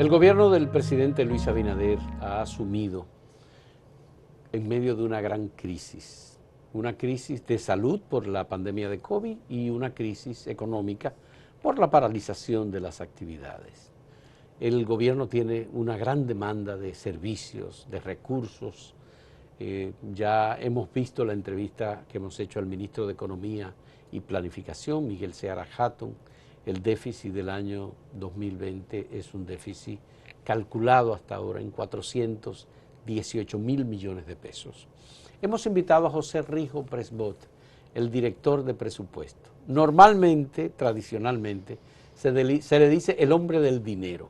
El gobierno del presidente Luis Abinader ha asumido en medio de una gran crisis de salud por la pandemia de COVID y una crisis económica por la paralización de las actividades. El gobierno tiene una gran demanda de servicios, de recursos. Ya hemos visto la entrevista que hemos hecho al ministro de Economía y Planificación, Miguel Seara Hatton. El déficit del año 2020 es un déficit calculado hasta ahora en 418.000 millones de pesos. Hemos invitado a José Rijo Presbot, el director de presupuesto. Normalmente, tradicionalmente, se le dice el hombre del dinero,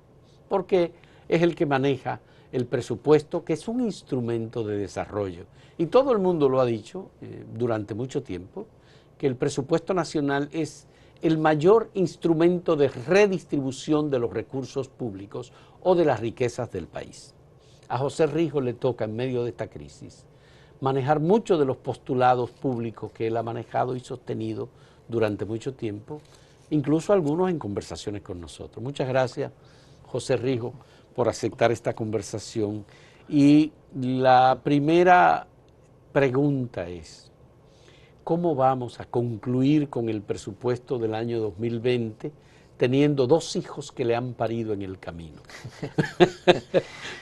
porque es el que maneja el presupuesto, que es un instrumento de desarrollo. Y todo el mundo lo ha dicho durante mucho tiempo, que el presupuesto nacional es el mayor instrumento de redistribución de los recursos públicos o de las riquezas del país. A José Rijo le toca, en medio de esta crisis, manejar muchos de los postulados públicos que él ha manejado y sostenido durante mucho tiempo, incluso algunos en conversaciones con nosotros. Muchas gracias, José Rijo, por aceptar esta conversación. Y la primera pregunta es: ¿cómo vamos a concluir con el presupuesto del año 2020 teniendo dos hijos que le han parido en el camino?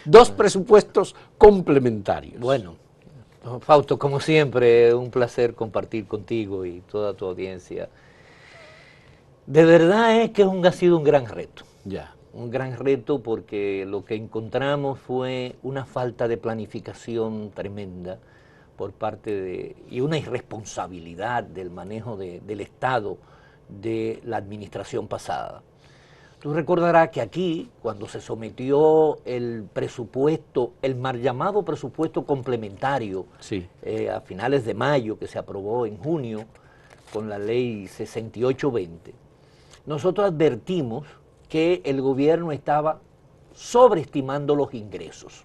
Dos presupuestos complementarios. Bueno, Fausto, como siempre, un placer compartir contigo y toda tu audiencia. De verdad es que ha sido un gran reto. Ya. Un gran reto porque lo que encontramos fue una falta de planificación tremenda por parte y una irresponsabilidad del manejo del Estado de la administración pasada. Tú recordarás que aquí, cuando se sometió el presupuesto, el mal llamado presupuesto complementario, sí, a finales de mayo, que se aprobó en junio con la ley 6820, nosotros advertimos que el gobierno estaba sobreestimando los ingresos.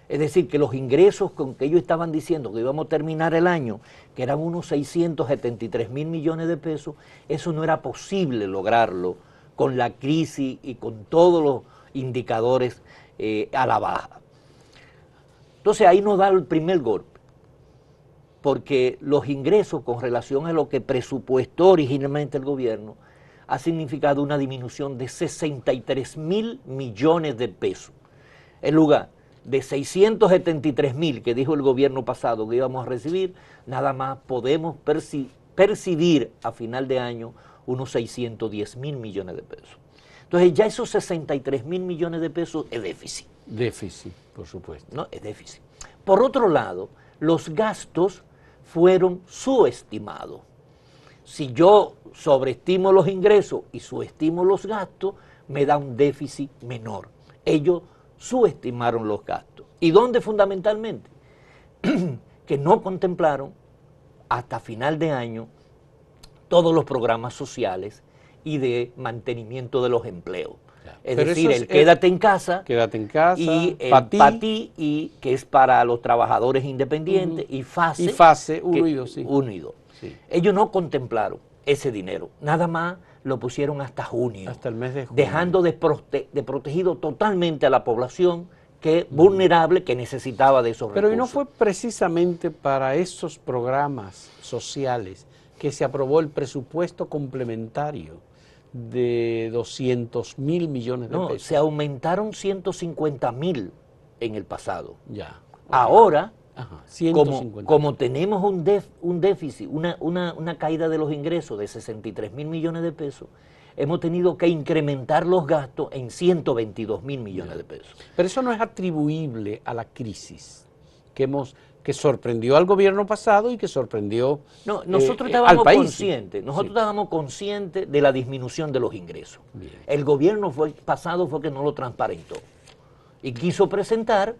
Es decir, que los ingresos con que ellos estaban diciendo que íbamos a terminar el año, que eran unos 673.000 millones de pesos, eso no era posible lograrlo con la crisis y con todos los indicadores a la baja. Entonces ahí nos da el primer golpe, porque los ingresos con relación a lo que presupuestó originalmente el gobierno ha significado una disminución de 63.000 millones de pesos. En lugar de 673.000 que dijo el gobierno pasado que íbamos a recibir, nada más podemos percibir a final de año unos 610.000 millones de pesos. Entonces ya esos 63.000 millones de pesos es déficit. Déficit, por supuesto. No, es déficit. Por otro lado, los gastos fueron subestimados. Si yo sobreestimo los ingresos y subestimo los gastos, me da un déficit menor. Ellos subestimaron los gastos. ¿Y dónde fundamentalmente? Que no contemplaron hasta final de año todos los programas sociales y de mantenimiento de los empleos. Es decir, el quédate en casa y el PATI, y que es para los trabajadores independientes, y FASE 1 y 2. Sí. 1 y 2. Sí. Ellos no contemplaron ese dinero, nada más lo pusieron hasta junio. Hasta el mes de junio. Dejando de protegido totalmente a la población que vulnerable, que necesitaba de esos recursos. Pero ¿y no fue precisamente para esos programas sociales que se aprobó el presupuesto complementario de 200.000 millones de pesos? No, se aumentaron 150.000 en el pasado. Ya. Okay. Ahora, ajá, como tenemos un déficit, una caída de los ingresos de 63.000 millones de pesos, hemos tenido que incrementar los gastos en 122.000 millones de pesos. Pero eso no es atribuible a la crisis que sorprendió al gobierno pasado y que sorprendió nosotros estábamos conscientes, estábamos conscientes de la disminución de los ingresos. Bien. El gobierno pasado fue que no lo transparentó y quiso presentar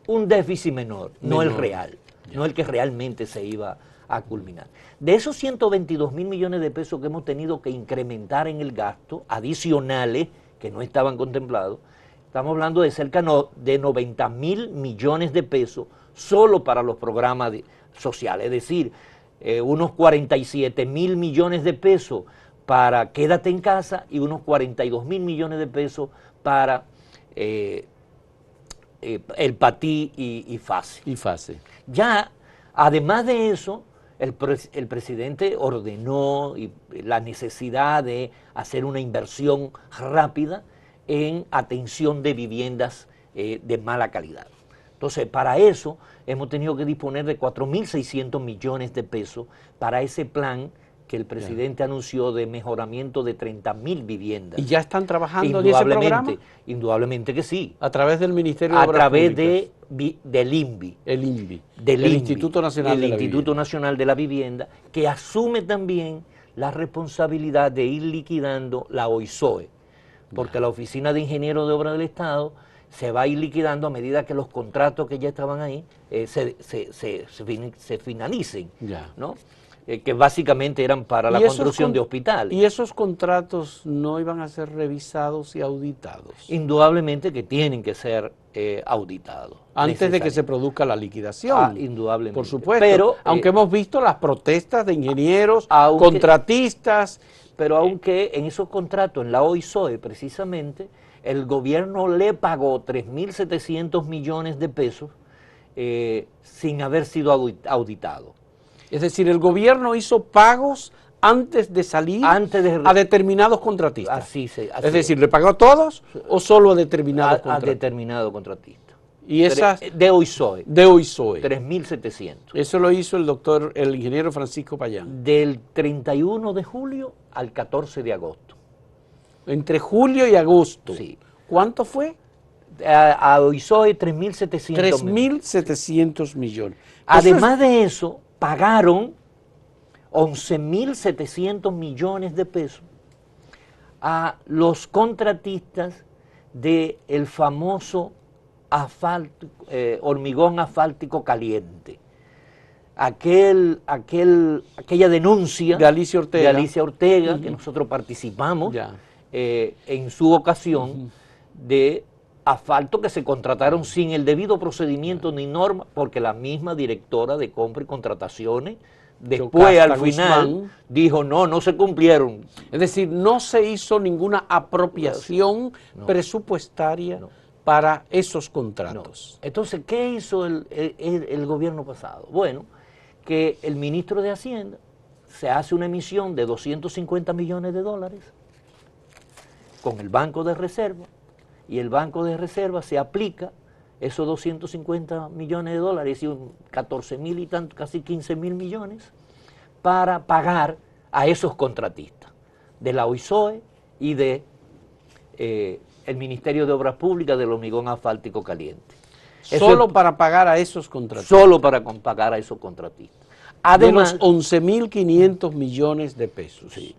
un déficit menor, no el real, no el que realmente se iba a culminar. De esos 122.000 millones de pesos que hemos tenido que incrementar en el gasto, adicionales que no estaban contemplados, estamos hablando de cerca de 90.000 millones de pesos solo para los programas sociales, es decir, unos 47.000 millones de pesos para quédate en casa y unos 42.000 millones de pesos para el Patí y FASE. Y FASE. Ya, además de eso, el presidente ordenó la necesidad de hacer una inversión rápida en atención de viviendas de mala calidad. Entonces, para eso hemos tenido que disponer de 4.600 millones de pesos para ese plan que el presidente anunció de mejoramiento de 30.000 viviendas. ¿Y ya están trabajando en ese programa? Indudablemente que sí. A través del Ministerio de Obras Públicas. A Públicas. través del INVI. El INVI. Del el INVI, Instituto Nacional de la Instituto Vivienda. Nacional de la Vivienda, que asume también la responsabilidad de ir liquidando la OISOE, porque la Oficina de Ingenieros de Obras del Estado se va a ir liquidando a medida que los contratos que ya estaban ahí se finalicen, ¿no? Que básicamente eran para la construcción de hospitales. ¿Y esos contratos no iban a ser revisados y auditados? Indudablemente que tienen que ser auditados. Antes de que se produzca la liquidación. Indudablemente. Por supuesto. Pero, aunque hemos visto las protestas de ingenieros, aunque, contratistas. Pero aunque en esos contratos, en la OISOE precisamente, el gobierno le pagó 3.700 millones de pesos sin haber sido auditado. Es decir, el gobierno hizo pagos antes de salir a determinados contratistas. Es decir, ¿le pagó a todos o solo a determinados contratistas? A determinados contratistas. Y esas de OISOE. De OISOE. 3.700. Eso lo hizo el ingeniero Francisco Payán. Del 31 de julio al 14 de agosto. Entre julio y agosto. Sí. ¿Cuánto fue? A OISOE 3.700 3.700 millones. Además de eso, pagaron 11.700 millones de pesos a los contratistas del famoso hormigón asfáltico caliente. Aquella denuncia de Alicia Ortega, que nosotros participamos en su ocasión, de asfalto que se contrataron sin el debido procedimiento ni norma, porque la misma directora de compra y contrataciones después al final dijo no se cumplieron. Es decir, no se hizo ninguna apropiación presupuestaria para esos contratos. Entonces, ¿qué hizo el gobierno pasado? Bueno, que el ministro de Hacienda se hace una emisión de 250 millones de dólares con el Banco de Reserva, y el Banco de Reserva se aplica esos 250 millones de dólares, y 14.000 y tanto, casi 15.000 millones, para pagar a esos contratistas de la OISOE y de el Ministerio de Obras Públicas del hormigón asfáltico caliente. Solo para pagar a esos contratistas. Solo para pagar a esos contratistas. Además, de los 11.500 millones de pesos. Sí.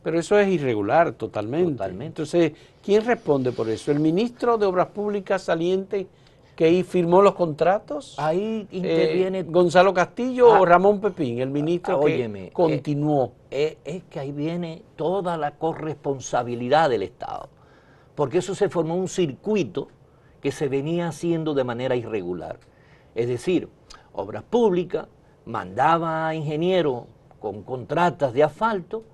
Pero eso es irregular totalmente. Entonces, ¿quién responde por eso? ¿El ministro de Obras Públicas saliente que firmó los contratos? Ahí interviene ¿Gonzalo Castillo o Ramón Pepín, el ministro que continuó? Es que ahí viene toda la corresponsabilidad del Estado, porque eso se formó un circuito que se venía haciendo de manera irregular. Es decir, Obras Públicas mandaba a ingenieros con contratas de asfalto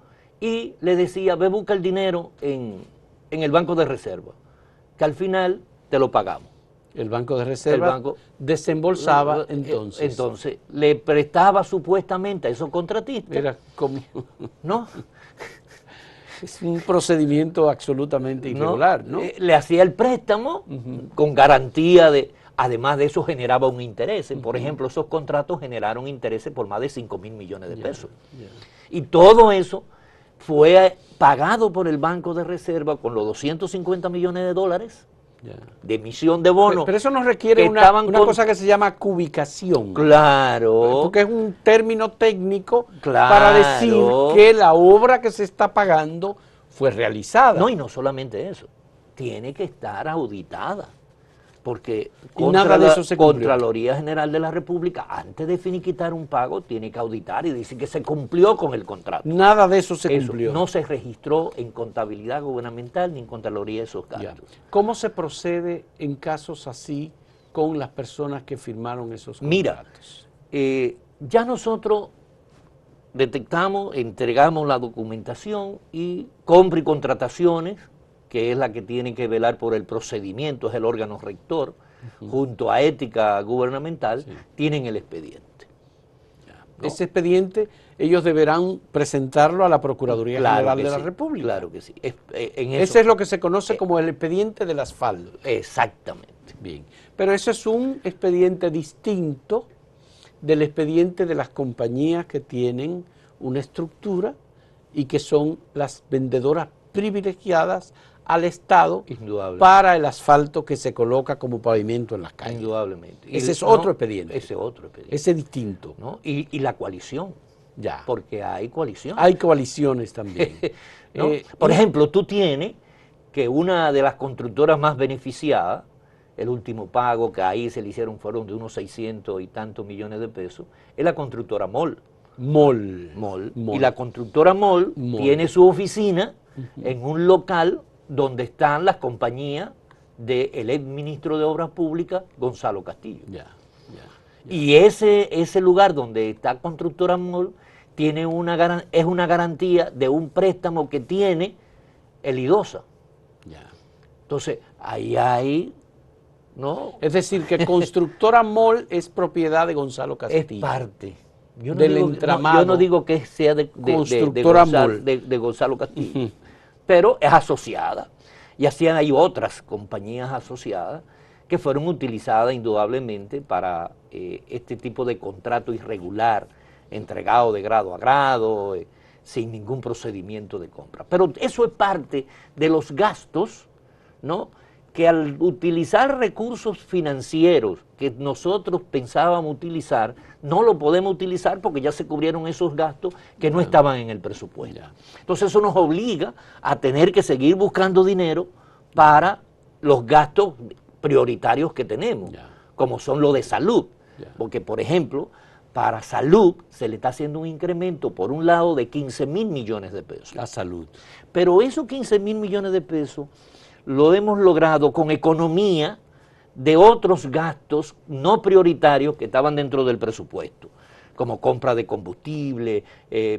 y le decía, ve, busca el dinero en el Banco de Reserva, que al final te lo pagamos. El Banco de Reserva desembolsaba entonces. Entonces, le prestaba supuestamente a esos contratistas. Era como... ¿No? Es un procedimiento absolutamente irregular, ¿no? Le hacía el préstamo con garantía de... Además de eso generaba un interés. Por ejemplo, esos contratos generaron intereses por más de 5.000 millones de pesos. Y todo eso fue pagado por el Banco de Reserva con los 250 millones de dólares de emisión de bonos. Pero eso nos requiere una cosa que se llama cubicación. Claro. Porque es un término técnico para decir que la obra que se está pagando fue realizada. No, y no solamente eso, tiene que estar auditada. Porque nada de eso se cumplió. Contraloría General de la República, antes de finiquitar un pago, tiene que auditar y decir que se cumplió con el contrato. Nada de eso se cumplió. No se registró en contabilidad gubernamental ni en Contraloría esos gastos. ¿Cómo se procede en casos así con las personas que firmaron esos contratos? Mira, ya nosotros detectamos, entregamos la documentación y compra y contrataciones que es la que tiene que velar por el procedimiento, es el órgano rector, junto a ética gubernamental, tienen el expediente. ¿No? Ese expediente ellos deberán presentarlo a la Procuraduría General de la República. Claro que sí. Ese es lo que se conoce como el expediente del asfalto. Exactamente. Bien, pero eso es un expediente distinto del expediente de las compañías que tienen una estructura y que son las vendedoras privilegiadas al Estado para el asfalto que se coloca como pavimento en las calles. Indudablemente. Ese es otro expediente. Ese otro expediente. Ese es distinto. ¿No? Y la coalición. Ya. Porque hay coalición. Hay coaliciones también. ¿No? Por ejemplo, tú tienes que una de las constructoras más beneficiadas, el último pago que ahí se le hicieron fueron de unos 600 y tantos millones de pesos, es la constructora MOL. MOL. Y la constructora MOL tiene su oficina en un local donde están las compañías del ex ministro de Obras Públicas, Gonzalo Castillo. Y ese lugar donde está constructora MOL tiene es una garantía de un préstamo que tiene el IDOSA. Entonces, ahí hay... ¿no? Es decir, que constructora MOL es propiedad de Gonzalo Castillo. Es parte. Yo no del digo, entramado. Yo no digo que sea de Gonzalo Castillo, pero es asociada. Y así hay otras compañías asociadas que fueron utilizadas indudablemente para este tipo de contrato irregular, entregado de grado a grado, sin ningún procedimiento de compra. Pero eso es parte de los gastos, ¿no?, que al utilizar recursos financieros que nosotros pensábamos utilizar, no lo podemos utilizar porque ya se cubrieron esos gastos que no estaban en el presupuesto. Entonces eso nos obliga a tener que seguir buscando dinero para los gastos prioritarios que tenemos, como son los de salud. Porque, por ejemplo, para salud se le está haciendo un incremento, por un lado, de 15.000 millones de pesos. La salud. Pero esos 15.000 millones de pesos lo hemos logrado con economía de otros gastos no prioritarios que estaban dentro del presupuesto, como compra de combustible,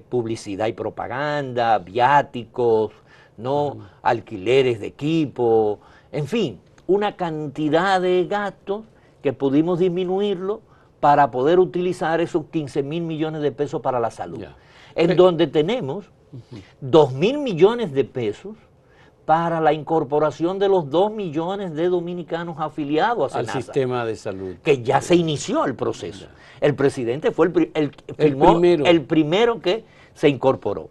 publicidad y propaganda, viáticos, ¿no?, alquileres de equipo, en fin, una cantidad de gastos que pudimos disminuirlo para poder utilizar esos 15.000 millones de pesos para la salud, en donde tenemos 2.000 millones de pesos para la incorporación de los 2 millones de dominicanos afiliados a al SENASA, sistema de salud. Que ya se inició el proceso. El presidente fue el primero que se incorporó.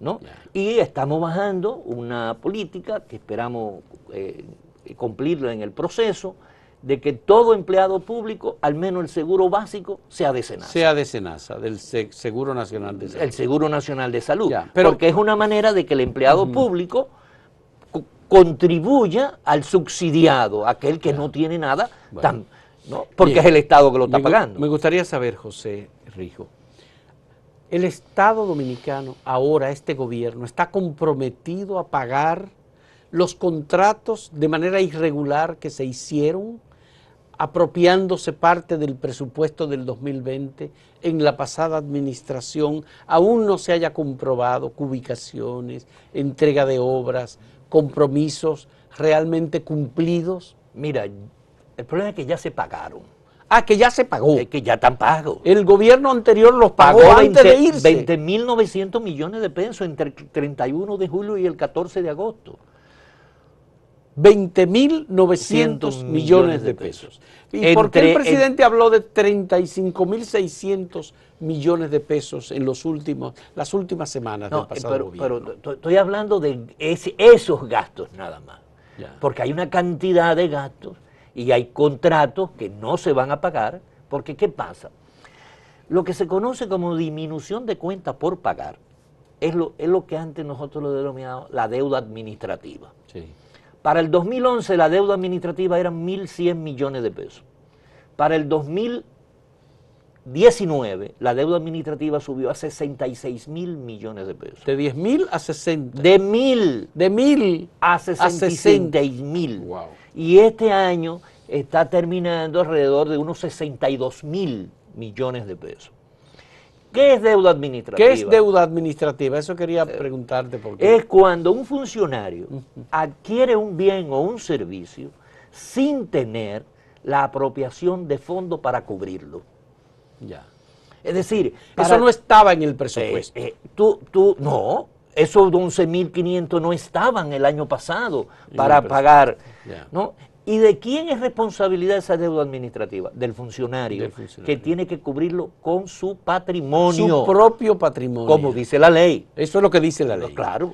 ¿No? Y estamos bajando una política que esperamos cumplirla en el proceso, de que todo empleado público, al menos el seguro básico, sea de SENASA. Sea de SENASA, del Seguro Nacional de Salud. El Seguro Nacional de Salud. Porque es una manera de que el empleado público contribuya al subsidiado, aquel que no tiene nada, ¿no?, porque es el Estado que lo está pagando. Me gustaría saber, José Rijo, el Estado dominicano, ahora este gobierno, ¿está comprometido a pagar los contratos de manera irregular que se hicieron, apropiándose parte del presupuesto del 2020 en la pasada administración? Aún no se haya comprobado ubicaciones, entrega de obras, compromisos realmente cumplidos. Mira, el problema es que ya se pagaron. Ah, que ya se pagó. Es que ya están pagos. El gobierno anterior los pagó antes de irse. 20.900 millones de pesos entre el 31 de julio y el 14 de agosto. 20.900 millones de pesos. ¿Y por qué el presidente habló de 35.600 millones de pesos en las últimas semanas del pasado gobierno? Pero estoy hablando de esos gastos nada más. Porque hay una cantidad de gastos y hay contratos que no se van a pagar, porque ¿qué pasa? Lo que se conoce como disminución de cuenta por pagar es lo que antes nosotros lo denominamos la deuda administrativa. Para el 2011 la deuda administrativa eran 1.100 millones de pesos. Para el 2019 la deuda administrativa subió a 66.000 millones de pesos. De 10.000 a 60. De 1.000 a 66.000. Wow. Y este año está terminando alrededor de unos 62.000 millones de pesos. ¿Qué es deuda administrativa? ¿Qué es deuda administrativa? Eso quería preguntarte. Porque Es cuando un funcionario adquiere un bien o un servicio sin tener la apropiación de fondo para cubrirlo. ya. Es decir, Eso no estaba en el presupuesto. no, esos 11.500 no estaban el año pasado para el presupuesto, pagar, ya. ¿no? ¿Y de quién es responsabilidad esa deuda administrativa? Del funcionario, que tiene que cubrirlo con su patrimonio. Su propio patrimonio. Como dice la ley. Eso es lo que dice la ley. Claro.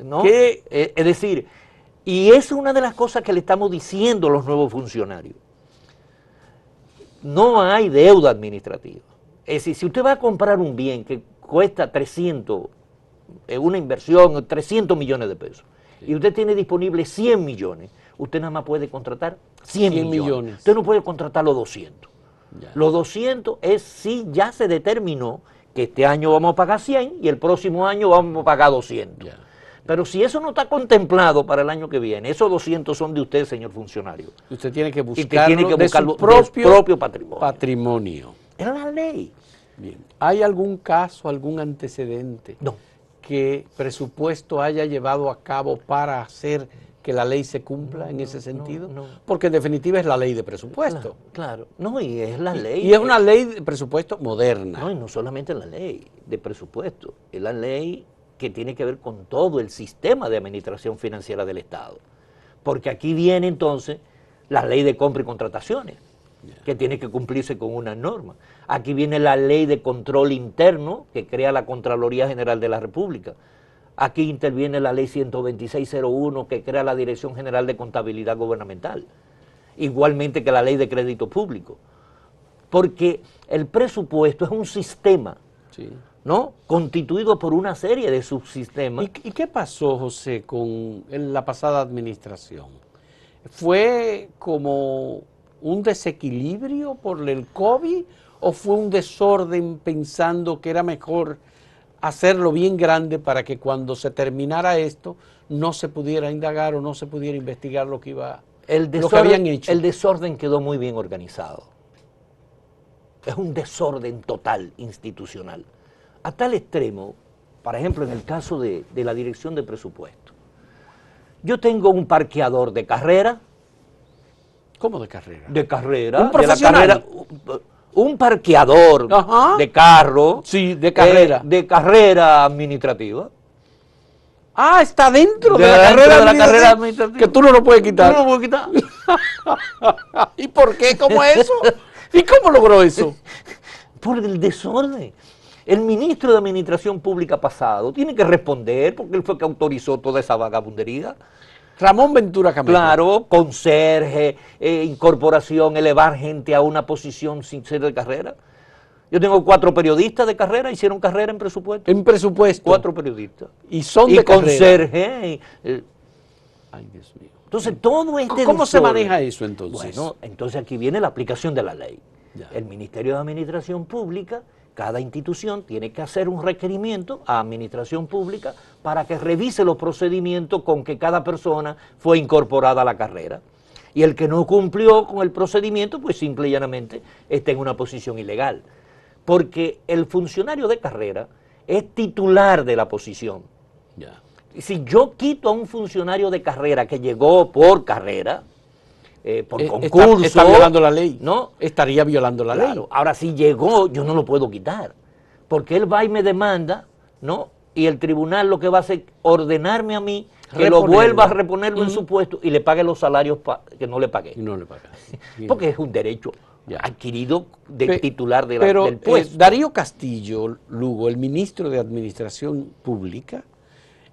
¿No? ¿Qué? Es decir, y es una de las cosas que le estamos diciendo a los nuevos funcionarios. No hay deuda administrativa. Es decir, si usted va a comprar un bien que cuesta 300, una inversión de 300 millones de pesos, y usted tiene disponible 100 millones, usted nada más puede contratar 100 millones. Usted no puede contratar los 200. Ya. Los 200 es si ya se determinó que este año vamos a pagar 100 y el próximo año vamos a pagar 200. Ya. Pero si eso no está contemplado para el año que viene, esos 200 son de usted, señor funcionario. Usted tiene que Y usted buscarlo tiene que de buscarlo su propio patrimonio. patrimonio. Es la ley. Bien. ¿Hay algún caso, algún antecedente No. que presupuesto haya llevado a cabo para hacer que la ley se cumpla en ese sentido? no. Porque en definitiva es la ley de presupuesto. Claro. No, y es la ley. Y es una ley de presupuesto moderna. No, y no solamente la ley de presupuesto, es la ley que tiene que ver con todo el sistema de administración financiera del Estado. Porque aquí viene entonces la ley de compra y contrataciones, que tiene que cumplirse con una norma. Aquí viene la ley de control interno, que crea la Contraloría General de la República. Aquí interviene la ley 12601, que crea la Dirección General de Contabilidad Gubernamental. Igualmente que la ley de crédito público. Porque el presupuesto es un sistema, Sí. ¿no?, constituido por una serie de subsistemas. ¿Y qué pasó, José, con la pasada administración? ¿Fue como un desequilibrio por el COVID o fue un desorden pensando que era mejor hacerlo bien grande para que cuando se terminara esto no se pudiera indagar o no se pudiera investigar lo que habían hecho? El desorden quedó muy bien organizado. Es un desorden total institucional. A tal extremo, por ejemplo, en el caso de la dirección de presupuesto. Yo tengo un parqueador de carrera. ¿Cómo de carrera? De carrera. ¿Un profesional? De la carrera, un parqueador Ajá. de carro. Sí, de carrera. De carrera administrativa. Ah, está dentro de Dentro la de la carrera carrera administrativa. que tú no lo puedes quitar. No lo puedo quitar. ¿Y por qué? ¿Cómo es eso? ¿Y cómo logró eso? Por el desorden. El ministro de Administración Pública pasado tiene que responder porque él fue que autorizó toda esa vagabundería. Ramón Ventura Camejo. Claro, conserje, incorporación, elevar gente a una posición sin ser de carrera. Yo tengo 4 periodistas de carrera, hicieron carrera en presupuesto. En presupuesto. 4 periodistas. Y son Y de carrera. conserje. Ay, Dios mío. Entonces, todo este ¿Cómo se desorden. maneja eso entonces? Bueno, entonces aquí viene la aplicación de la ley. Ya. El Ministerio de Administración Pública, cada institución tiene que hacer un requerimiento a Administración Pública para que revise los procedimientos con que cada persona fue incorporada a la carrera. Y el que no cumplió con el procedimiento, pues simple y llanamente está en una posición ilegal. Porque el funcionario de carrera es titular de la posición. Ya. Y si yo quito a un funcionario de carrera que llegó por carrera, por concurso... Está violando la ley. ¿No? Estaría violando la ley. Claro. Ahora, si llegó, yo no lo puedo quitar. Porque él va y me demanda, ¿no? Y el tribunal lo que va a hacer es ordenarme a mí que lo vuelva a reponerlo en su puesto y le pague los salarios que no le pagué. Y no le paga. Porque es un derecho Ya. adquirido de titular del Pero puesto. Darío Castillo Lugo, el ministro de Administración Pública,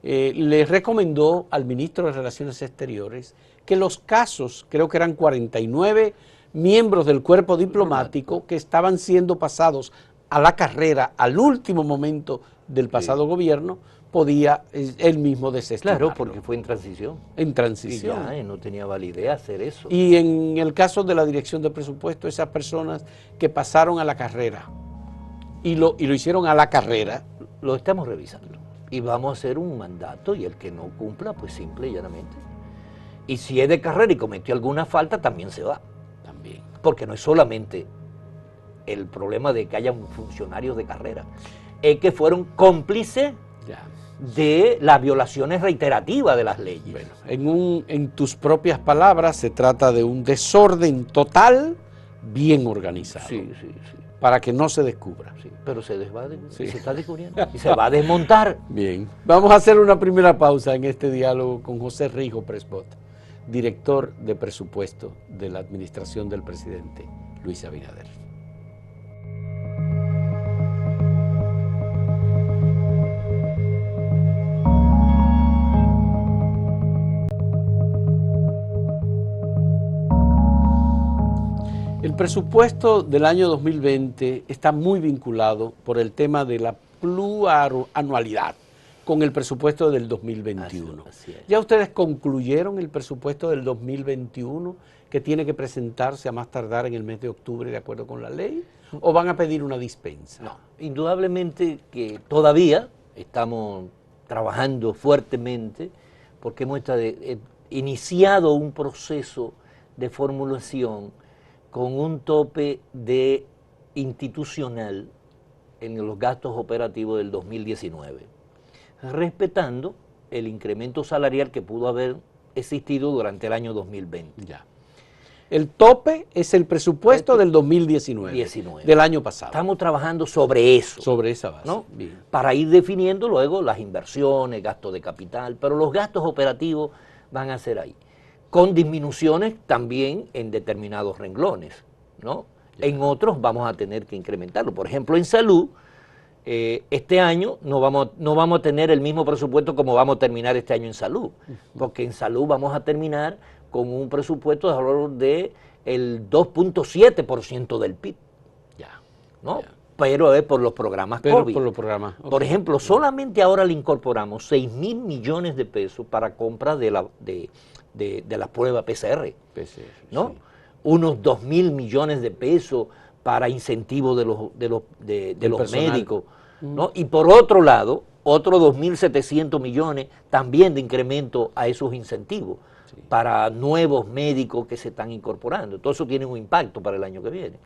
le recomendó al ministro de Relaciones Exteriores que los casos, creo que eran 49 miembros del cuerpo diplomático que estaban siendo pasados a la carrera al último momento del pasado gobierno, podía él mismo desestimarlo. Claro, porque fue en transición. En Y transición. ya, no tenía validez hacer eso. Y en el caso de la dirección de presupuesto, esas personas que pasaron a la carrera y lo hicieron a la carrera. Lo estamos revisando. Y vamos a hacer un mandato y el que no cumpla, pues simple y llanamente. Y si es de carrera y cometió alguna falta, también se va. También. Porque no es solamente el problema de que haya funcionarios de carrera, es que fueron cómplices Ya. de las violaciones reiterativas de las leyes. Bueno, en tus propias palabras, se trata de un desorden total, bien organizado, Sí, para que no se descubra. sí, pero se Sí. está descubriendo y se va a desmontar. Bien, vamos a hacer una primera pausa en este diálogo con José Rijo Presbot, director de presupuesto de la administración del presidente Luis Abinader. El presupuesto del año 2020 está muy vinculado por el tema de la plurianualidad con el presupuesto del 2021. Así es. ¿Ya ustedes concluyeron el presupuesto del 2021 que tiene que presentarse a más tardar en el mes de octubre de acuerdo con la ley? ¿O van a pedir una dispensa? No, indudablemente que todavía estamos trabajando fuertemente porque hemos iniciado un proceso de formulación con un tope de institucional en los gastos operativos del 2019, respetando el incremento salarial que pudo haber existido durante el año 2020. Ya. El tope es el presupuesto del 2019, del año pasado. Estamos trabajando sobre eso. Sobre esa base. ¿No? Bien. Para ir definiendo luego las inversiones, gastos de capital, pero los gastos operativos van a ser ahí, con disminuciones también en determinados renglones, ¿no? Ya. En otros vamos a tener que incrementarlo. Por ejemplo, en salud, este año no vamos a tener el mismo presupuesto como vamos a terminar este año en salud, porque en salud vamos a terminar con un presupuesto de valor de el 2.7% del PIB, Ya. ¿no? Ya. Pero es por los programas Pero COVID. por los programas. Por Ok. ejemplo, solamente ahora le incorporamos 6.000 millones de pesos para compra de la prueba PCR, PCR, ¿no? sí. Unos 2.000 millones de pesos para incentivo de los personal. médicos, ¿no? Y por otro lado, otros 2.700 millones también de incremento a esos incentivos para nuevos médicos que se están incorporando. Todo eso tiene un impacto para el año que viene.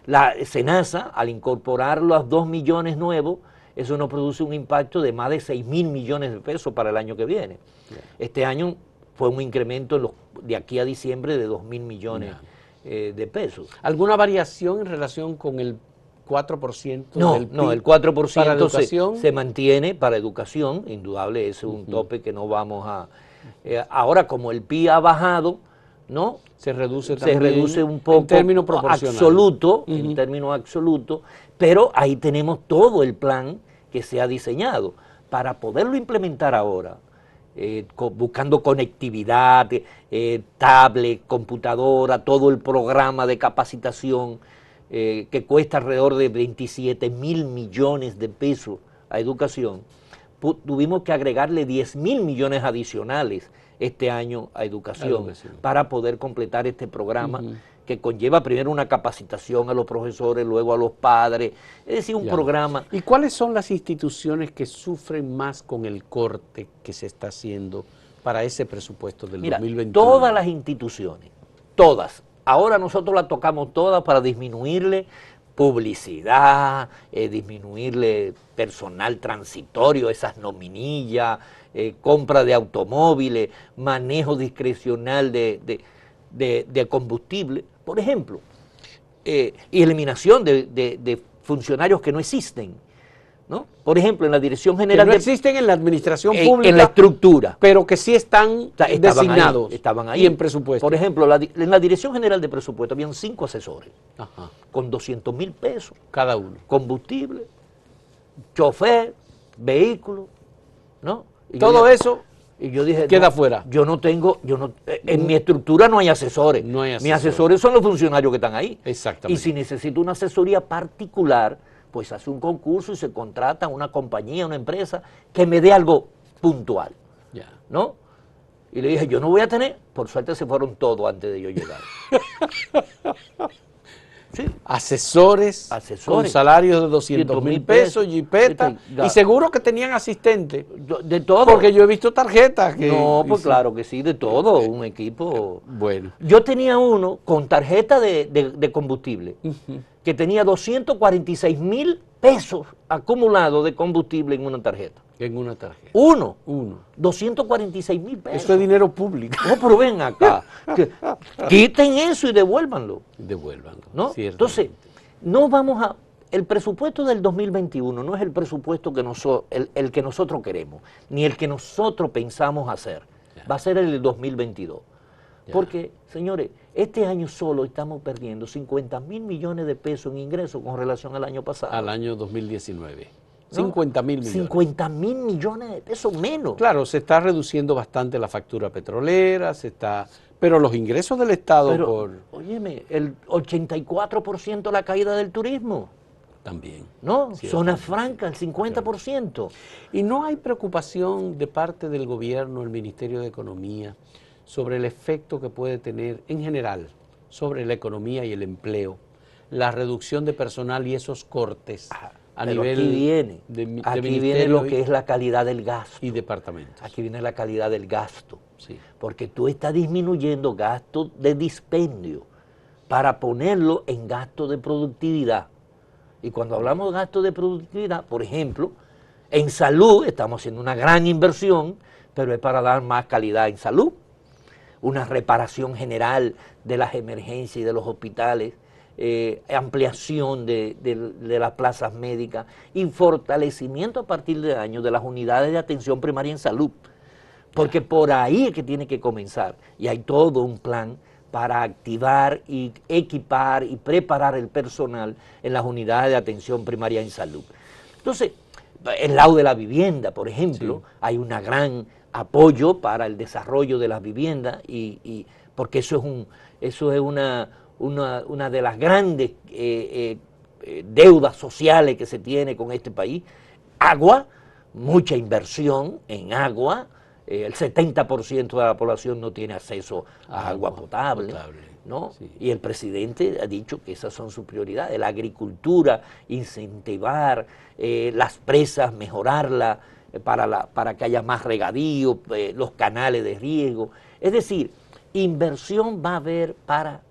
La SENASA, al incorporar los 2 millones nuevos, eso nos produce un impacto de más de 6.000 millones de pesos para el año que viene. Este año fue un incremento de aquí a diciembre de 2.000 millones de pesos. ¿Alguna variación en relación con el 4% del PIB? No, el 4% para educación se mantiene para educación, indudable, ese es un tope que no vamos a... ahora, como el PIB ha bajado, ¿no? Se reduce Se también reduce un poco en términos proporcionales. absoluto, en términos absolutos, pero ahí tenemos todo el plan que se ha diseñado para poderlo implementar ahora, buscando conectividad, tablet, computadora, todo el programa de capacitación que cuesta alrededor de 27.000 millones de pesos a educación. Tuvimos que agregarle 10.000 millones adicionales este año a educación para poder completar este programa que conlleva primero una capacitación a los profesores, luego a los padres, es decir, un programa. ¿Y cuáles son las instituciones que sufren más con el corte que se está haciendo para ese presupuesto del 2021? Todas las instituciones, todas, ahora nosotros las tocamos todas para disminuirle publicidad, disminuirle personal transitorio, esas nominillas, compra de automóviles, manejo discrecional de combustible, por ejemplo, y eliminación de funcionarios que no existen, ¿no? Por ejemplo, en la Dirección General que no existen en la administración pública, en la estructura, pero que sí están designados estaban ahí y en presupuesto. Por ejemplo, en la Dirección General de Presupuesto habían 5 asesores, Ajá. con 200.000 pesos, Cada uno. combustible, chofer, vehículo, ¿no? Y Todo eso y yo dije, queda no, fuera. En mi estructura no hay asesores. No hay Mis asesores. asesores son los funcionarios que están ahí. Exactamente. Y si necesito una asesoría particular, pues hace un concurso y se contrata a una compañía, una empresa que me dé algo puntual, Ya. ¿no? Y le dije, yo no voy a tener, por suerte se fueron todos antes de yo llegar. Sí. Asesores con salarios de 200,000 pesos, jipeta, y seguro que tenían asistentes. De todo. Porque yo he visto tarjetas que... No, pues claro que sí, de todo, un equipo. Bueno. Yo tenía uno con tarjeta de combustible, que tenía 246,000 pesos acumulados de combustible en una tarjeta. En una tarjeta. Uno. 246,000 pesos. Eso es dinero público. No, pero ven acá. Quiten eso y devuélvanlo. Devuélvanlo. ¿No? Entonces, no vamos a... El presupuesto del 2021 no es el presupuesto que el que nosotros queremos, ni el que nosotros pensamos hacer. Ya. Va a ser el del 2022. Ya. Porque, señores, este año solo estamos perdiendo 50,000 millones de pesos en ingresos con relación al año pasado. Al año 2019. ¿No? 50,000 millones. 50,000 millones de pesos menos. Claro, se está reduciendo bastante la factura petrolera, pero los ingresos del Estado Óyeme, el 84% de la caída del turismo. También. ¿No? Zona franca, el 50%. Y no hay preocupación de parte del gobierno, el Ministerio de Economía, sobre el efecto que puede tener en general sobre la economía y el empleo, la reducción de personal y esos cortes. A nivel aquí viene lo que es la calidad del gasto. Y departamentos. Aquí viene la calidad del gasto. Sí. Porque tú estás disminuyendo gasto de dispendio para ponerlo en gasto de productividad. Y cuando hablamos de gasto de productividad, por ejemplo, en salud estamos haciendo una gran inversión, pero es para dar más calidad en salud. Una reparación general de las emergencias y de los hospitales. Ampliación de las plazas médicas y fortalecimiento a partir de año de las unidades de atención primaria en salud. Porque por ahí es que tiene que comenzar. Y hay todo un plan para activar y equipar y preparar el personal en las unidades de atención primaria en salud. Entonces, el lado de la vivienda, por ejemplo, hay un gran apoyo para el desarrollo de las viviendas porque eso es una de las grandes deudas sociales que se tiene con este país. Agua, mucha inversión en agua. El 70% de la población no tiene acceso a agua potable, ¿no? Sí. Y el presidente ha dicho que esas son sus prioridades. La agricultura, incentivar las presas, mejorarlas para que haya más regadío, los canales de riego. Es decir, inversión va a haber para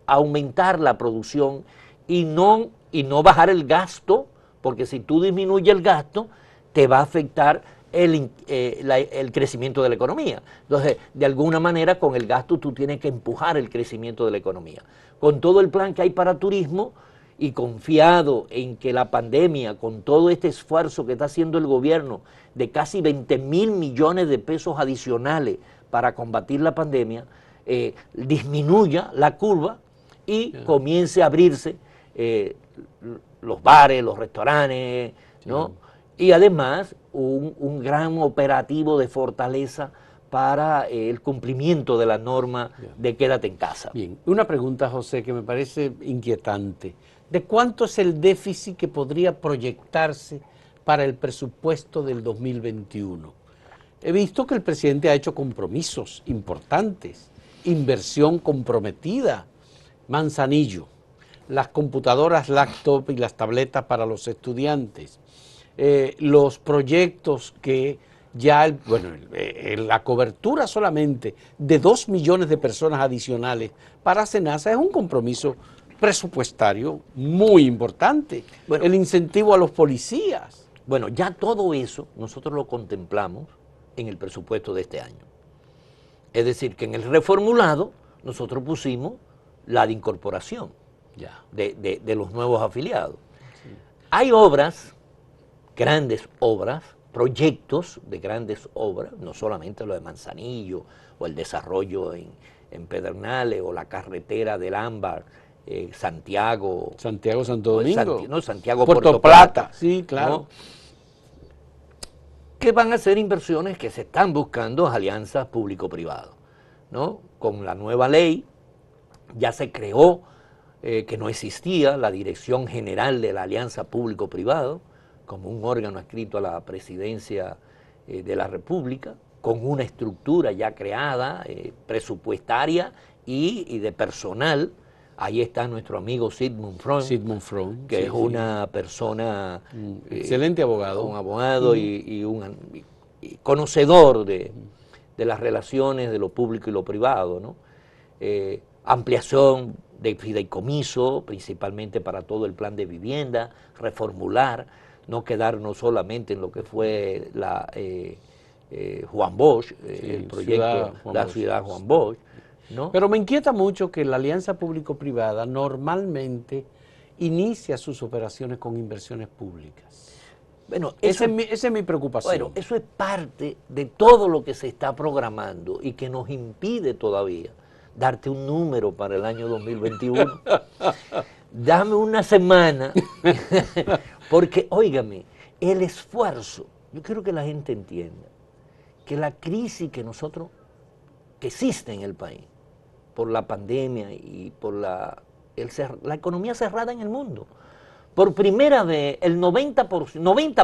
aumentar la producción y no bajar el gasto, porque si tú disminuyes el gasto, te va a afectar el crecimiento de la economía. Entonces, de alguna manera, con el gasto tú tienes que empujar el crecimiento de la economía. Con todo el plan que hay para turismo y confiado en que la pandemia, con todo este esfuerzo que está haciendo el gobierno de casi 20,000 millones de pesos adicionales para combatir la pandemia, disminuya la curva y comience a abrirse los bares, los restaurantes, ¿no? Y además un gran operativo de fortaleza para el cumplimiento de la norma de quédate en casa. Bien, una pregunta, José, que me parece inquietante. ¿De cuánto es el déficit que podría proyectarse para el presupuesto del 2021? He visto que el presidente ha hecho compromisos importantes, inversión comprometida, Manzanillo, las computadoras laptop y las tabletas para los estudiantes, los proyectos que ya, la cobertura solamente de 2 millones de personas adicionales para SENASA es un compromiso presupuestario muy importante. Bueno, el incentivo a los policías. Bueno, ya todo eso nosotros lo contemplamos en el presupuesto de este año. Es decir, que en el reformulado nosotros pusimos la de incorporación de los nuevos afiliados. Sí. Hay obras, grandes obras, proyectos de grandes obras, no solamente lo de Manzanillo o el desarrollo en Pedernales o la carretera del Ámbar, Santiago Santo Domingo, Santiago Puerto Plata. Sí, claro. ¿No? Que van a ser inversiones que se están buscando alianzas público-privado, ¿no? Con la nueva ley ya se creó, que no existía, la Dirección General de la Alianza Público-Privado, como un órgano adscrito a la Presidencia de la República, con una estructura ya creada, presupuestaria y de personal, Ahí está nuestro amigo Sigmund Freud, que es una persona... excelente abogado. Un abogado y conocedor de las relaciones de lo público y lo privado, ¿no? Ampliación de fideicomiso, principalmente para todo el plan de vivienda, reformular, no quedarnos solamente en lo que fue la Juan Bosch, el proyecto Ciudad Juan Bosch, ¿no? Pero me inquieta mucho que la alianza público-privada normalmente inicia sus operaciones con inversiones públicas. Bueno, esa es mi preocupación. Bueno, eso es parte de todo lo que se está programando y que nos impide todavía darte un número para el año 2021. Dame una semana, porque, óigame, el esfuerzo, yo quiero que la gente entienda que la crisis que existe en el país, por la pandemia y por la economía cerrada en el mundo, por primera vez el 90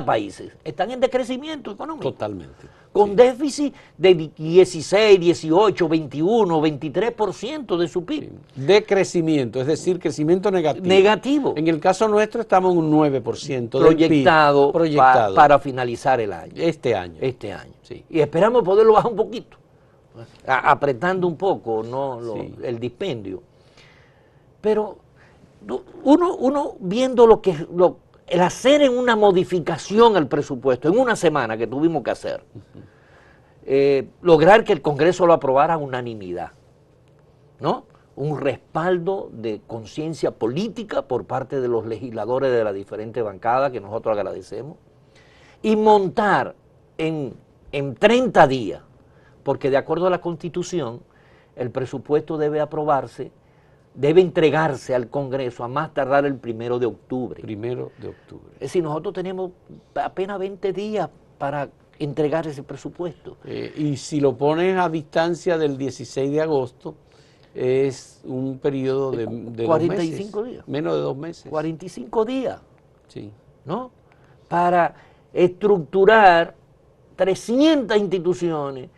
países están en decrecimiento económico. Totalmente. Con déficit de 16, 18, 21, 23% de su PIB. Sí. De crecimiento, es decir, crecimiento negativo. Negativo. En el caso nuestro estamos en un 9% proyectado, del PIB, para finalizar el año. Este año. Sí. Y esperamos poderlo bajar un poquito, apretando un poco, ¿no? El dispendio. Pero uno viendo el hacer en una modificación al presupuesto, en una semana que tuvimos que hacer, lograr que el Congreso lo aprobara a unanimidad, ¿no? Un respaldo de conciencia política por parte de los legisladores de las diferentes bancadas, que nosotros agradecemos, y montar en 30 días, porque de acuerdo a la Constitución, el presupuesto debe entregarse al Congreso a más tardar el 1 de octubre. 1 de octubre. Es decir, nosotros tenemos apenas 20 días para entregar ese presupuesto. Y si lo pones a distancia del 16 de agosto, es un periodo de 45 2 meses, días. Menos de 2 meses. 45 días. Sí. ¿No? Para estructurar 300 instituciones,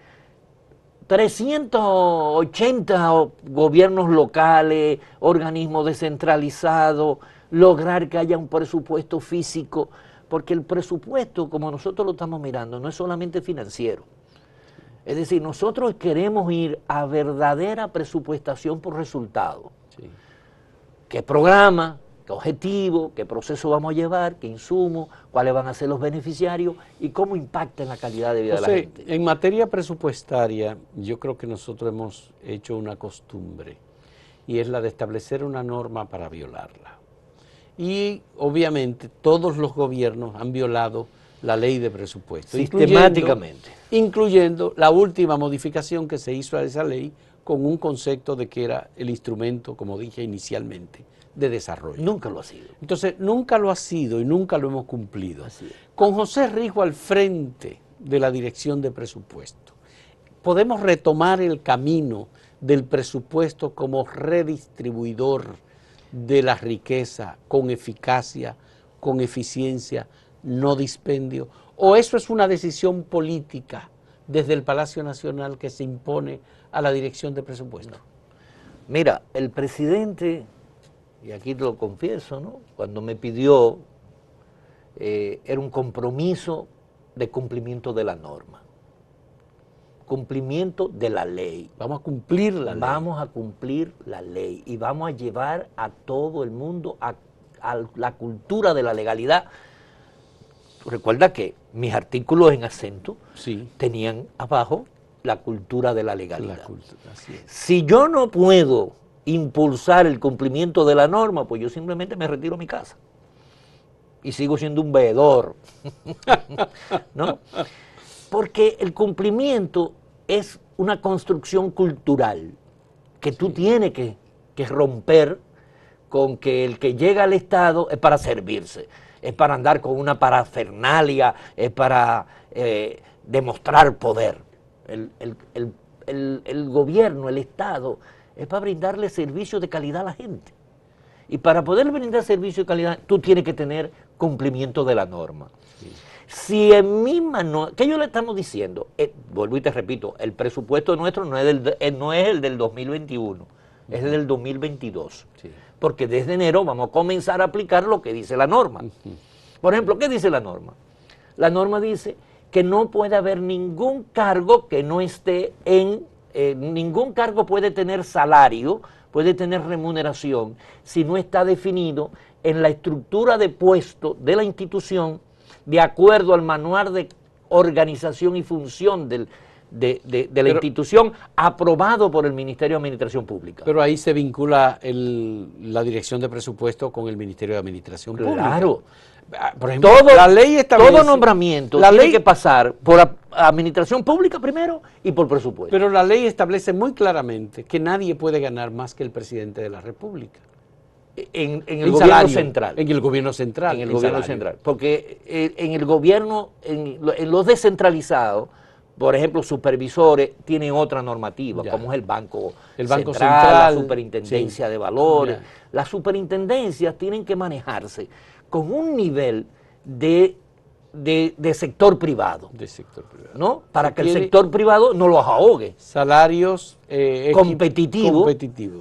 380 gobiernos locales, organismos descentralizados, lograr que haya un presupuesto físico, porque el presupuesto, como nosotros lo estamos mirando, no es solamente financiero. Es decir, nosotros queremos ir a verdadera presupuestación por resultado. Sí. ¿Qué programa, qué objetivo, qué proceso vamos a llevar, qué insumos, cuáles van a ser los beneficiarios y cómo impacta en la calidad de vida de la gente? En materia presupuestaria, yo creo que nosotros hemos hecho una costumbre y es la de establecer una norma para violarla. Y obviamente todos los gobiernos han violado la ley de presupuesto. Sistemáticamente. Incluyendo la última modificación que se hizo a esa ley con un concepto de que era el instrumento, como dije inicialmente, de desarrollo. Nunca lo ha sido. Entonces, nunca lo ha sido y nunca lo hemos cumplido. Así es. Con José Rijo al frente de la dirección de presupuesto, podemos retomar el camino del presupuesto como redistribuidor de la riqueza con eficacia, con eficiencia, no dispendio, o eso es una decisión política desde el Palacio Nacional que se impone a la dirección de presupuesto. No. Mira, el presidente, y aquí te lo confieso, ¿no? Cuando me pidió, era un compromiso de cumplimiento de la norma, cumplimiento de la ley. Vamos a cumplir la ley. Vamos a cumplir la ley y vamos a llevar a todo el mundo a la cultura de la legalidad. Recuerda que mis artículos en acento tenían abajo la cultura de la legalidad. Así es. Si yo no puedo impulsar el cumplimiento de la norma, pues yo simplemente me retiro a mi casa y sigo siendo un veedor, ¿no? Porque el cumplimiento es una construcción cultural que tú tienes que romper con que el que llega al Estado es para servirse, es para andar con una parafernalia, es para demostrar poder. El gobierno, el Estado, es para brindarle servicios de calidad a la gente. Y para poder brindar servicios de calidad, tú tienes que tener cumplimiento de la norma. Sí. Si en misma no, ¿qué yo le estamos diciendo? Vuelvo y te repito, el presupuesto nuestro no es el del 2021, es del 2022. Sí. Porque desde enero vamos a comenzar a aplicar lo que dice la norma. Por ejemplo, ¿qué dice la norma? La norma dice que no puede haber ningún cargo que no esté ningún cargo puede tener salario, puede tener remuneración, si no está definido en la estructura de puesto de la institución de acuerdo al manual de organización y función de la institución aprobado por el Ministerio de Administración Pública. Pero ahí se vincula la Dirección de Presupuesto con el Ministerio de Administración Pública. Claro. Por ejemplo, La ley establece, todo nombramiento tiene que pasar por Administración Pública primero y por presupuesto. Pero la ley establece muy claramente que nadie puede ganar más que el presidente de la República. En el gobierno central. En el gobierno central. En el gobierno central. Porque en el gobierno, en los descentralizados, por ejemplo, supervisores tienen otra normativa, como es el Banco Central, la Superintendencia de Valores. Las superintendencias tienen que manejarse con un nivel de sector privado. De sector privado. ¿No? Para que el sector privado no los ahogue. Salarios competitivos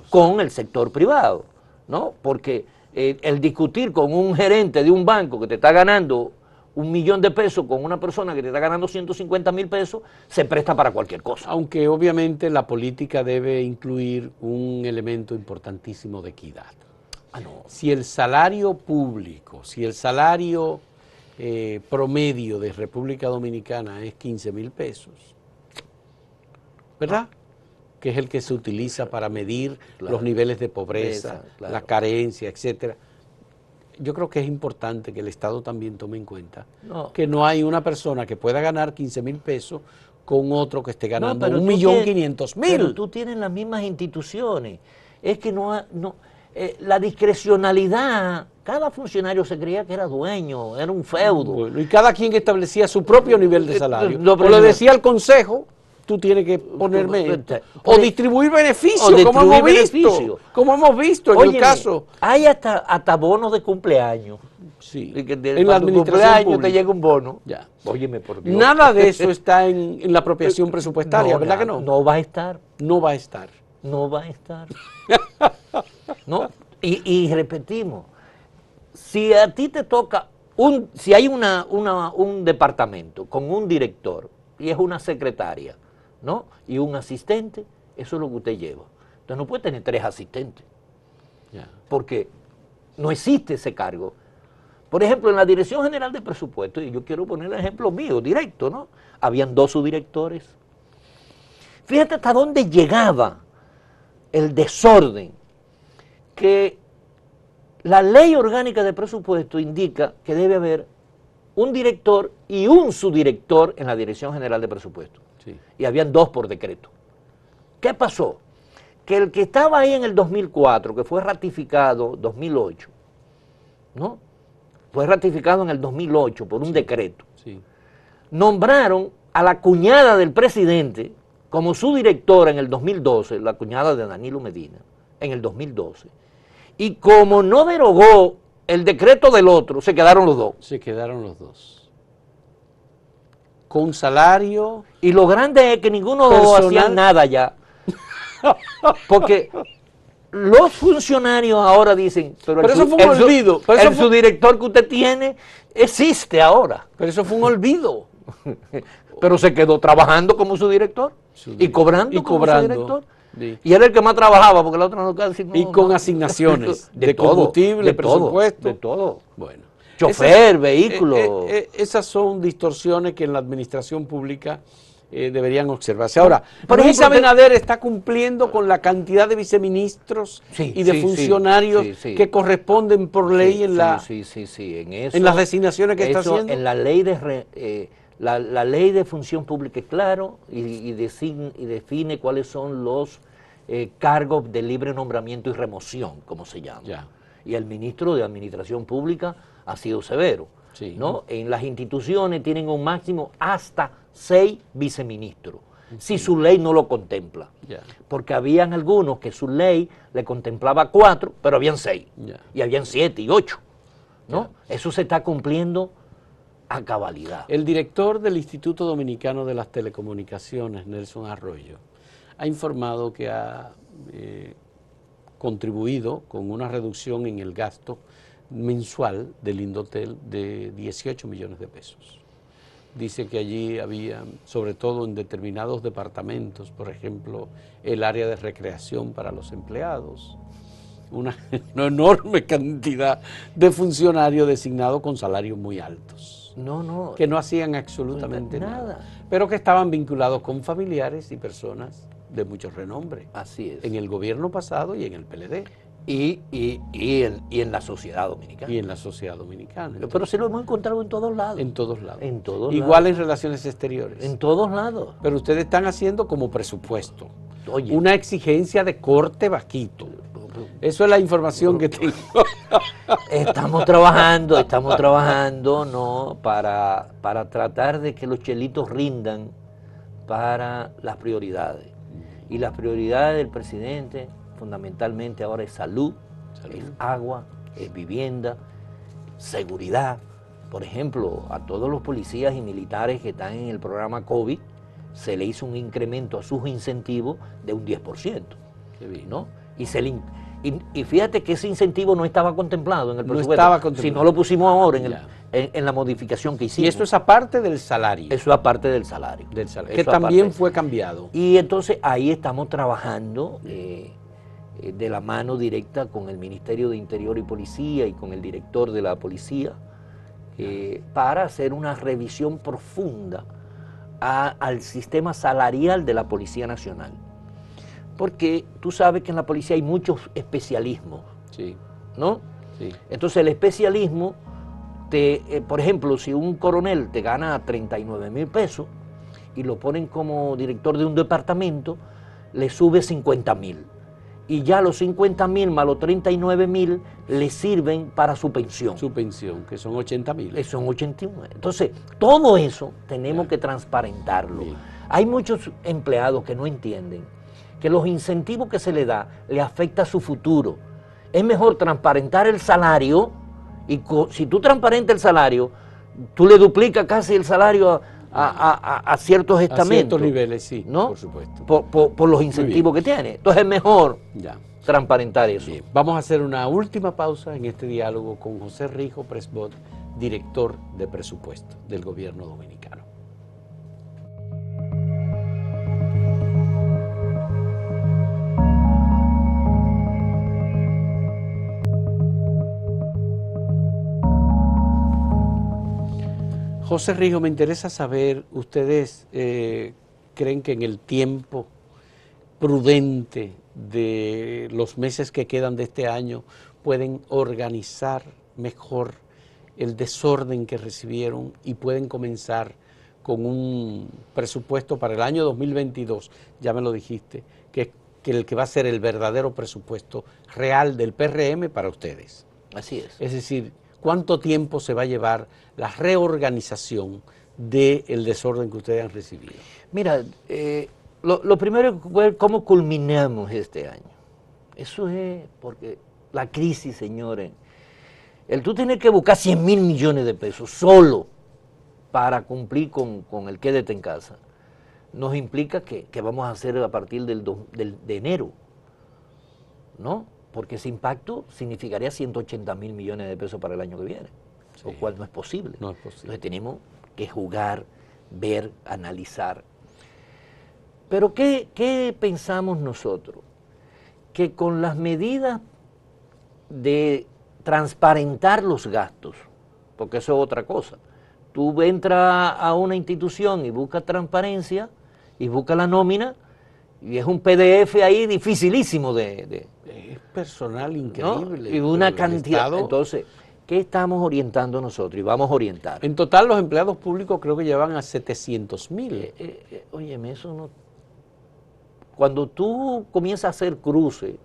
con el sector privado, ¿no? Porque el discutir con un gerente de un banco que te está ganando 1 millón de pesos con una persona que te está ganando 150.000 pesos, se presta para cualquier cosa. Aunque obviamente la política debe incluir un elemento importantísimo de equidad. No. Si el salario público, si el salario promedio de República Dominicana es 15.000 pesos, ¿verdad? Que es el que se utiliza para medir los niveles de pobreza, la carencia, etcétera. Yo creo que es importante que el Estado también tome en cuenta que no hay una persona que pueda ganar 15.000 pesos con otro que esté ganando 1.500.000. Pero tú tienes las mismas instituciones. Es que la discrecionalidad, cada funcionario se creía que era dueño, era un feudo. Bueno, y cada quien establecía su propio nivel de salario. O le decía al consejo, tú tienes que ponerme esto. O distribuir beneficios, como hemos visto en el caso. Hay hasta bonos de cumpleaños. Sí. En la administración te llega un bono. Ya. Óyeme, por Dios. Nada de eso está en la apropiación presupuestaria, ¿verdad que no? No va a estar. No va a estar. No va a estar. ¿No? Y repetimos, si a ti te toca, si hay un departamento con un director y es una secretaria, ¿no? Y un asistente, eso es lo que usted lleva. Entonces no puede tener 3 asistentes, porque no existe ese cargo. Por ejemplo, en la Dirección General de Presupuesto, y yo quiero poner el ejemplo mío, directo, ¿no? Habían 2 subdirectores. Fíjate hasta dónde llegaba el desorden, que la Ley Orgánica de Presupuesto indica que debe haber un director y un subdirector en la Dirección General de Presupuesto. Sí. Y habían 2 por decreto. ¿Qué pasó? Que el que estaba ahí en el 2004, que fue ratificado 2008, ¿no? Fue ratificado en el 2008 por un decreto. Sí. Nombraron a la cuñada del presidente como su directora en el 2012, la cuñada de Danilo Medina, en el 2012. Y como no derogó el decreto del otro, se quedaron los 2. Se quedaron los 2. Con salario. Y lo grande es que ninguno de los dos hacía nada ya. Porque los funcionarios ahora dicen, pero eso fue un olvido. El subdirector que usted tiene existe ahora. Pero eso fue un olvido. Pero se quedó trabajando como subdirector y cobrando como subdirector. Sí. Y era el que más trabajaba, porque la otra no casi no. Y con asignaciones de combustible, presupuesto. De todo. Bueno. Chofer, vehículo. Esas son distorsiones que en la administración pública deberían observarse. Ahora, por Luis ejemplo, Abinader está cumpliendo con la cantidad de viceministros y de funcionarios que corresponden por ley en las designaciones que está haciendo. En la ley de la ley de función pública es claro y define cuáles son los cargos de libre nombramiento y remoción, como se llama. Ya. Y el ministro de Administración Pública ha sido severo. Sí. ¿No? En las instituciones tienen un máximo hasta 6 viceministros, si su ley no lo contempla. Ya. Porque habían algunos que su ley le contemplaba 4, pero habían 6. Ya. Y habían 7 y 8. ¿No? Eso se está cumpliendo a cabalidad. El director del Instituto Dominicano de las Telecomunicaciones, Nelson Arroyo, ha informado que ha contribuido con una reducción en el gasto mensual del Indotel de 18 millones de pesos. Dice que allí había, sobre todo en determinados departamentos, por ejemplo, el área de recreación para los empleados, una enorme cantidad de funcionarios designados con salarios muy altos. No, que no hacían absolutamente nada, pero que estaban vinculados con familiares y personas de mucho renombre. Así es. En el gobierno pasado y en el PLD. Y en la sociedad dominicana. Y en la sociedad dominicana. Entonces, pero se lo hemos encontrado en todos lados. En todos lados. En todos Igual lados. en relaciones exteriores. En todos lados. Pero ustedes están haciendo como presupuesto. Oye. Una exigencia de corte bajito. Eso es la información que tengo. Estamos trabajando, ¿no? Para tratar de que los chelitos rindan para las prioridades. Y las prioridades del presidente fundamentalmente ahora es salud, es agua, es vivienda, seguridad. Por ejemplo, a todos los policías y militares que están en el programa COVID se le hizo un incremento a sus incentivos de un 10%. Qué bien. ¿No? Y fíjate que ese incentivo no estaba contemplado en el presupuesto. No estaba contemplado. Si no lo pusimos ahora en la modificación que hicimos. Y eso es aparte del salario. Eso es aparte del salario. Que también fue cambiado. Y entonces ahí estamos trabajando de la mano directa con el Ministerio de Interior y Policía y con el director de la policía para hacer una revisión profunda al sistema salarial de la Policía Nacional. Porque tú sabes que en la policía hay muchos especialismos, sí, ¿no? Sí. Entonces el especialismo, por ejemplo, si un coronel te gana 39,000 pesos y lo ponen como director de un departamento, le sube 50,000. Y ya los 50,000 más los 39,000 le sirven para su pensión. Su pensión, que son 80,000. Son 81. Entonces, todo eso tenemos que transparentarlo. Bien. Hay muchos empleados que no entienden que los incentivos que se le da le afecta a su futuro. Es mejor transparentar el salario y si tú transparentas el salario, tú le duplicas casi el salario a ciertos estamentos. A ciertos niveles, sí, ¿no? por supuesto. Por los incentivos que tiene. Entonces es mejor transparentar eso. Bien. Vamos a hacer una última pausa en este diálogo con José Rijo Presbot, director de presupuesto del gobierno dominicano. José Rijo, me interesa saber, ¿ustedes creen que en el tiempo prudente de los meses que quedan de este año pueden organizar mejor el desorden que recibieron y pueden comenzar con un presupuesto para el año 2022, ya me lo dijiste, que el que va a ser el verdadero presupuesto real del PRM para ustedes? Así es. Es decir, ¿cuánto tiempo se va a llevar la reorganización del desorden que ustedes han recibido? Mira, lo primero es ver cómo culminamos este año. Eso es porque la crisis, señores, tú tienes que buscar 100,000 millones de pesos solo para cumplir con el quédate en casa, nos implica que vamos a hacer a partir de enero, ¿no? Porque ese impacto significaría 180,000 millones de pesos para el año que viene, lo cual no es posible. No es posible. Entonces tenemos que jugar, ver, analizar. Pero ¿qué pensamos nosotros? Que con las medidas de transparentar los gastos, porque eso es otra cosa. Tú entras a una institución y buscas transparencia y buscas la nómina y es un PDF ahí dificilísimo Es personal increíble. ¿no? Y una cantidad. Entonces, ¿qué estamos orientando nosotros? Y vamos a orientar. En total los empleados públicos creo que llevan a 700,000. Óyeme, eso no... Cuando tú comienzas a hacer cruce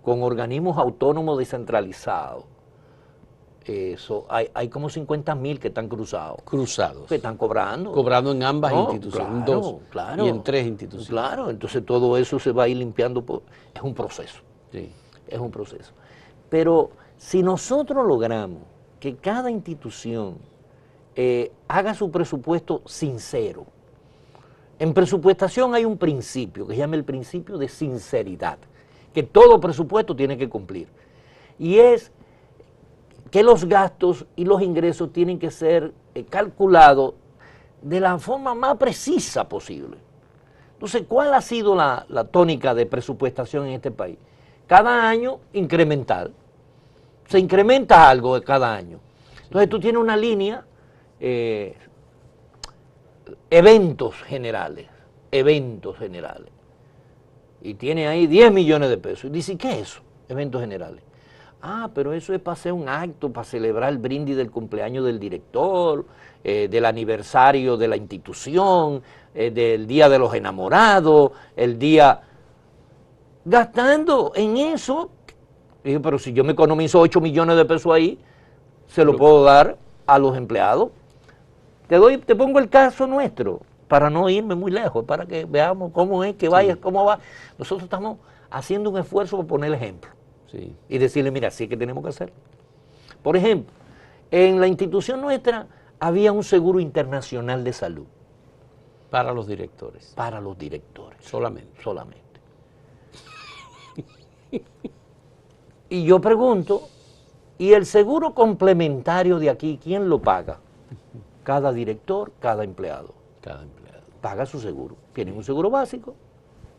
con organismos autónomos descentralizados, eso, hay como 50,000 que están cruzados. Cruzados. Que están cobrando. Cobrando en ambas instituciones, claro, en dos claro, y en tres instituciones. Claro, entonces todo eso se va a ir limpiando. Es un proceso. Sí. Es un proceso. Pero si nosotros logramos que cada institución haga su presupuesto sincero, en presupuestación hay un principio que se llama el principio de sinceridad, que todo presupuesto tiene que cumplir. Y es que los gastos y los ingresos tienen que ser calculados de la forma más precisa posible. Entonces, ¿cuál ha sido la tónica de presupuestación en este país? Cada año incremental. Se incrementa algo de cada año. Entonces, tú tienes una línea, eventos generales, y tiene ahí 10 millones de pesos. Y dice, ¿qué es eso? Eventos generales. Ah, pero eso es para hacer un acto, para celebrar el brindis del cumpleaños del director, del aniversario de la institución, del día de los enamorados, el día... Gastando en eso. Dije, pero si yo me economizo 8 millones de pesos ahí, se lo puedo dar a los empleados. Te pongo el caso nuestro, para no irme muy lejos, para que veamos cómo es, que vaya, cómo va. Nosotros estamos haciendo un esfuerzo por poner el ejemplo. Sí. Y decirle, mira, así es que tenemos que hacerlo. Por ejemplo, en la institución nuestra había un seguro internacional de salud. Para los directores. Para los directores. Solamente. Solamente. Y yo pregunto, ¿y el seguro complementario de aquí, quién lo paga? Cada director, cada empleado. Cada empleado. Paga su seguro. Tienen un seguro básico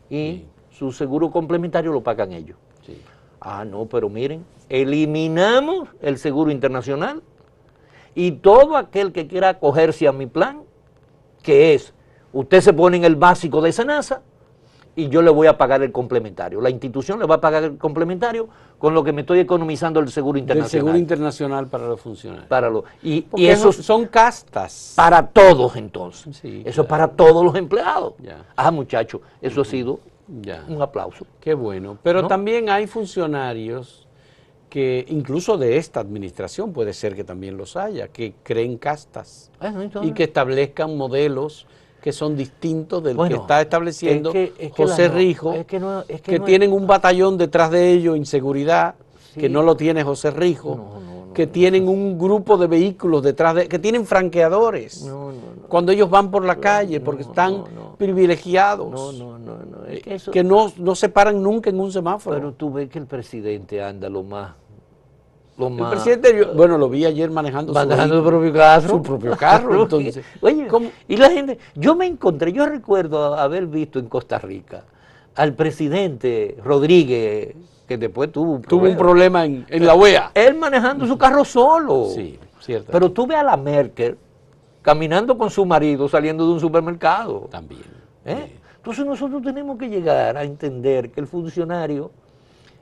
y su seguro complementario lo pagan ellos. Sí. Ah, no, pero miren, eliminamos el seguro internacional y todo aquel que quiera acogerse a mi plan, que es, usted se pone en el básico de SENASA y yo le voy a pagar el complementario. La institución le va a pagar el complementario con lo que me estoy economizando el seguro internacional. Del seguro internacional para los funcionarios. Y eso son castas. Para todos entonces. Sí, eso es para todos los empleados. Ya. Ah, muchachos, eso ha sido Ya. un aplauso. Qué bueno. Pero ¿no? también hay funcionarios que, incluso de esta administración, puede ser que también los haya, que creen castas y que establezcan modelos que son distintos del que está estableciendo José Rijo, que tienen un batallón detrás de ellos, inseguridad, que no lo tiene José Rijo, que tienen un grupo de vehículos detrás de, que tienen franqueadores cuando ellos van por la calle porque están privilegiados, que no se paran nunca en un semáforo. Pero tú ves que el presidente anda lo más... El presidente, bueno, lo vi ayer manejando su propio carro. Su propio carro, entonces. Oye, y la gente, yo recuerdo haber visto en Costa Rica al presidente Rodríguez, que después tuvo un problema en la OEA. Él manejando su carro solo. Sí, cierto. Pero tú ves a la Merkel caminando con su marido saliendo de un supermercado. También. Entonces nosotros tenemos que llegar a entender que el funcionario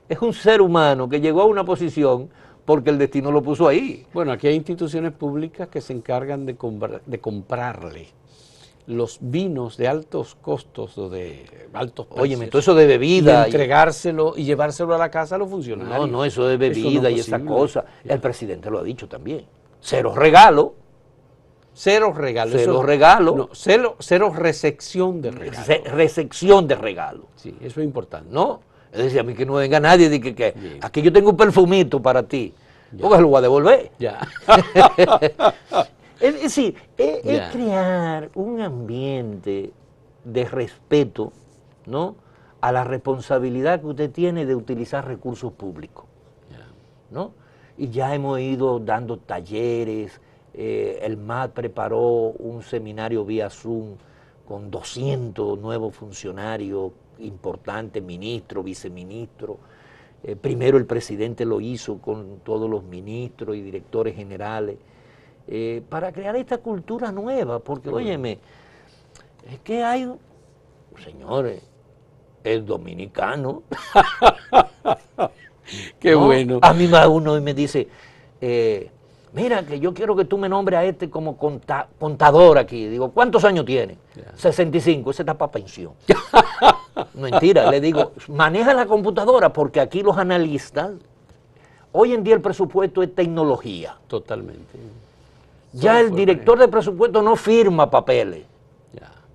es un ser humano que llegó a una posición porque el destino lo puso ahí. Bueno, aquí hay instituciones públicas que se encargan de comprarle los vinos de altos costos o de altos precios. Óyeme, todo eso de bebida. Y entregárselo y llevárselo a la casa a los funcionarios. No, eso de bebida y esa cosa. El presidente lo ha dicho también. Cero regalo. Cero regalo. Cero regalo. No, cero recepción de regalo. Recepción de regalo. Sí, eso es importante. ¿No? Es decir, a mí que no venga nadie y diga que aquí yo tengo un perfumito para ti, porque se lo voy a devolver. Ya. Es decir, es crear un ambiente de respeto, ¿no?, a la responsabilidad que usted tiene de utilizar recursos públicos, ¿no? Y ya hemos ido dando talleres, el MAD preparó un seminario vía Zoom con 200 nuevos funcionarios importante, ministro, viceministro. Primero el presidente lo hizo con todos los ministros y directores generales, para crear esta cultura nueva, porque, óyeme, es que hay, señores, el dominicano. Qué bueno. A mí va uno y me dice, mira, que yo quiero que tú me nombres a este como contador aquí. Digo, ¿cuántos años tiene? 65, ese está para pensión. Mentira, le digo, maneja la computadora porque aquí los analistas, hoy en día el presupuesto es tecnología. Totalmente. Ya el director de presupuesto no firma papeles.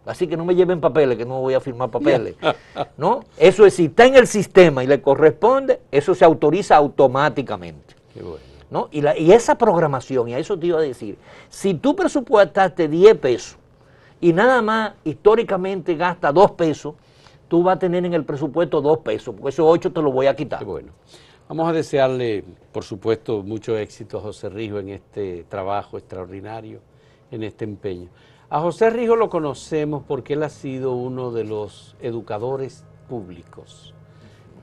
Así que no me lleven papeles, que no voy a firmar papeles. ¿No? Eso es, si está en el sistema y le corresponde, eso se autoriza automáticamente. Qué bueno. ¿No? Y esa programación, y a eso te iba a decir, si tú presupuestaste 10 pesos y nada más históricamente gasta 2 pesos, tú vas a tener en el presupuesto 2 pesos, porque esos 8 te los voy a quitar. Qué bueno. Vamos a desearle, por supuesto, mucho éxito a José Rijo en este trabajo extraordinario, en este empeño. A José Rijo lo conocemos porque él ha sido uno de los educadores públicos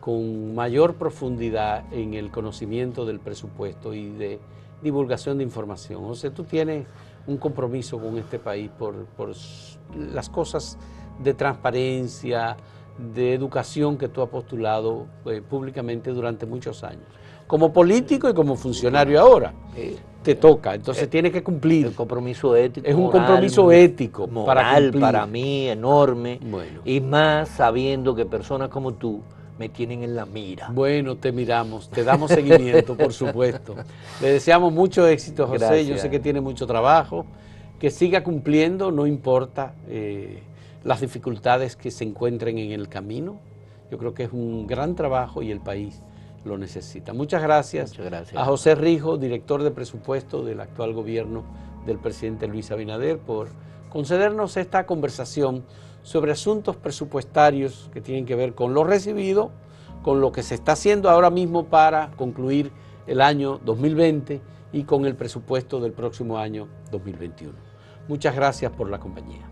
con mayor profundidad en el conocimiento del presupuesto y de divulgación de información. José, tú tienes un compromiso con este país por las cosas de transparencia, de educación que tú has postulado públicamente durante muchos años. Como político y como funcionario ahora, te toca, entonces tienes que cumplir. El compromiso ético. Es un compromiso ético moral para para mí enorme, bueno. Y más sabiendo que personas como tú me tienen en la mira. Bueno, te miramos, te damos seguimiento, por supuesto. Le deseamos mucho éxito, José. Gracias. Yo sé que tiene mucho trabajo, que siga cumpliendo, no importa las dificultades que se encuentren en el camino. Yo creo que es un gran trabajo y el país lo necesita. Muchas gracias a José Rijo, director de presupuesto del actual gobierno del presidente Luis Abinader, por concedernos esta conversación sobre asuntos presupuestarios que tienen que ver con lo recibido, con lo que se está haciendo ahora mismo para concluir el año 2020 y con el presupuesto del próximo año 2021. Muchas gracias por la compañía.